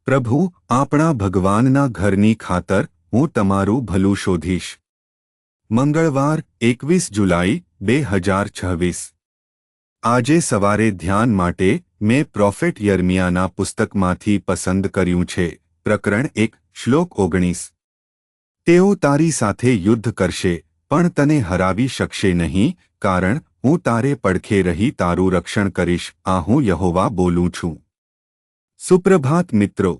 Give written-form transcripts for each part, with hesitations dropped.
પ્રભુ, આપણા ભગવાનના ઘરની ખાતર હું તમારું ભલું શોધીશ. મંગળવાર 21 જુલાઈ 2026. આજે સવારે ધ્યાન માટે મેં પ્રોફેટ યર્મિયાના પુસ્તકમાંથી પસંદ કર્યું છે. પ્રકરણ 1, શ્લોક 19. તેઓ તારી સાથે યુદ્ધ કરશે, પણ તને હરાવી શકશે નહીં, કારણ હું તારે પડખે રહી તારું રક્ષણ કરીશ. આ હું યહોવા બોલું છું. સુપ્રભાત મિત્રો.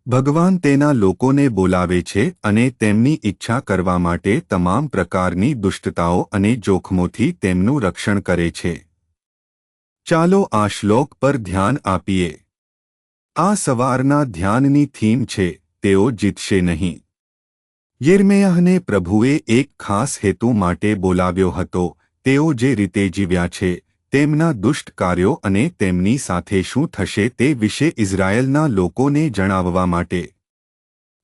ભગવાન તેના લોકોને બોલાવે છે અને તેમની ઈચ્છા કરવા માટે તમામ પ્રકારની દુષ્ટતાઓ અને જોખમોથી તેમનું રક્ષણ કરે છે. ચાલો આ શ્લોક પર ધ્યાન આપીએ. આ સવારના ધ્યાનની થીમ છે, તેઓ જીતશે નહીં. યિર્મયાહને પ્રભુએ એક ખાસ હેતુ માટે બોલાવ્યો હતો. તેઓ જે રીતે જીવ્યા છે, તેમના દુષ્ટ કાર્યો અને તેમની સાથે શું થશે તે વિશે ઇઝરાયેલના લોકોને જણાવવા માટે.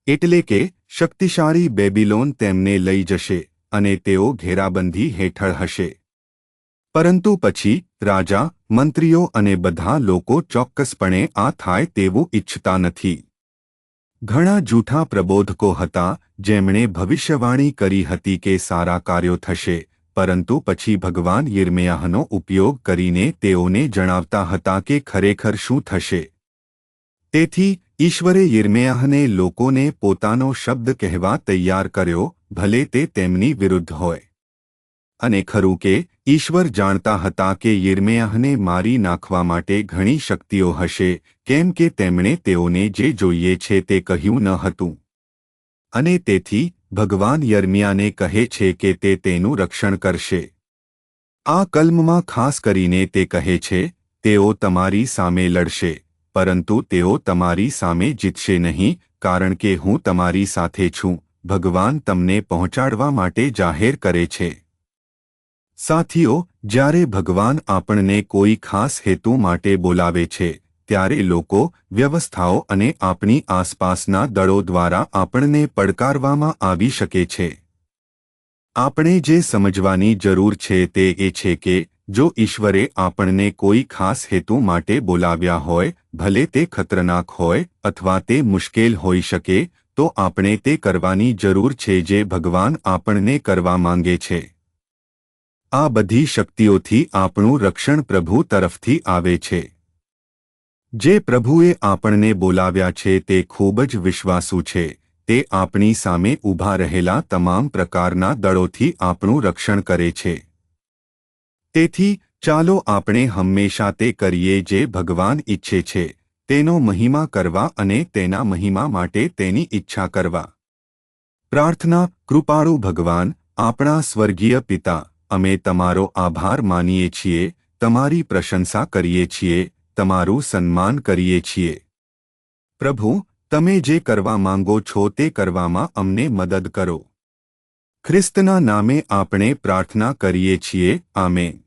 એટલે કે શક્તિશાળી બેબીલોન તેમને લઈ જશે અને તેઓ ઘેરાબંધી હેઠળ હશે. પરંતુ પછી રાજા, મંત્રીઓ અને બધા લોકો ચોક્કસપણે આ થાય તેવું ઈચ્છતા નથી. ઘણા જૂઠા પ્રબોધકો હતા જેમણે ભવિષ્યવાણી કરી હતી કે સારા કાર્યો થશે, પરંતુ પછી ભગવાન યિર્મયાહનો ઉપયોગ કરીને તેઓને જણાવતા હતા કે ખરેખર શું થશે. તેથી ઈશ્વરે યિર્મયાહને લોકોને પોતાનો શબ્દ કહેવા તૈયાર કર્યો, ભલે તે તેમની વિરુદ્ધ હોય. અને ખરું કે ઈશ્વર જાણતા હતા કે યિર્મયાહને મારી નાખવા માટે ઘણી શક્તિઓ હશે, કેમ કે તેમણે તેઓને જે જોઈએ છે તે કહ્યું ન હતું. અને તેથી ભગવાન યર્મિયાને કહે છે કે તે તેનું રક્ષણ કરશે. આ કલમમાં ખાસ કરીને તે કહે છે, તેઓ તમારી સામે લડશે, પરંતુ તેઓ તમારી સામે જીતશે નહીં, કારણ કે હું તમારી સાથે છું. ભગવાન તમને પહોંચાડવા માટે જાહેર કરે છે. સાથીઓ, જ્યારે ભગવાન આપણને કોઈ ખાસ હેતુ માટે બોલાવે છે, ત્યારે લોકો, વ્યવસ્થાઓ અને આપણી આસપાસના દળો દ્વારા આપણને પડકારવામાં આવી શકે છે. આપણે જે સમજવાની જરૂર છે તે એ છે કે જો ઈશ્વરે આપણને કોઈ ખાસ હેતુ માટે બોલાવ્યા હોય, ભલે તે ખતરનાક હોય અથવા તે મુશ્કેલ હોઈ શકે, તો આપણે તે કરવાની જરૂર છે જે ભગવાન આપણને કરવા માંગે છે. આ બધી શક્તિઓથી આપણું રક્ષણ પ્રભુ તરફથી આવે છે. જે પ્રભુએ આપણને બોલાવ્યા છે તે ખૂબ જ વિશ્વાસુ છે. તે આપણી સામે ઊભા રહેલા તમામ પ્રકારના દળોથી આપણું રક્ષણ કરે છે. તેથી ચાલો આપણે હંમેશા તે કરીએ જે ભગવાન ઈચ્છે છે, તેનો મહિમા કરવા અને તેના મહિમા માટે તેની ઈચ્છા કરવા. પ્રાર્થના. કૃપાળુ ભગવાન, આપણા સ્વર્ગીય પિતા, અમે તમારો આભાર માનીએ છીએ, તમારી પ્રશંસા કરીએ છીએ, તમારું સન્માન કરીએ છીએ. પ્રભુ, તમે જે કરવા માંગો છો તે કરવામાં અમને મદદ કરો. ખ્રિસ્તના નામે આપણે પ્રાર્થના કરીએ છીએ. આમેન.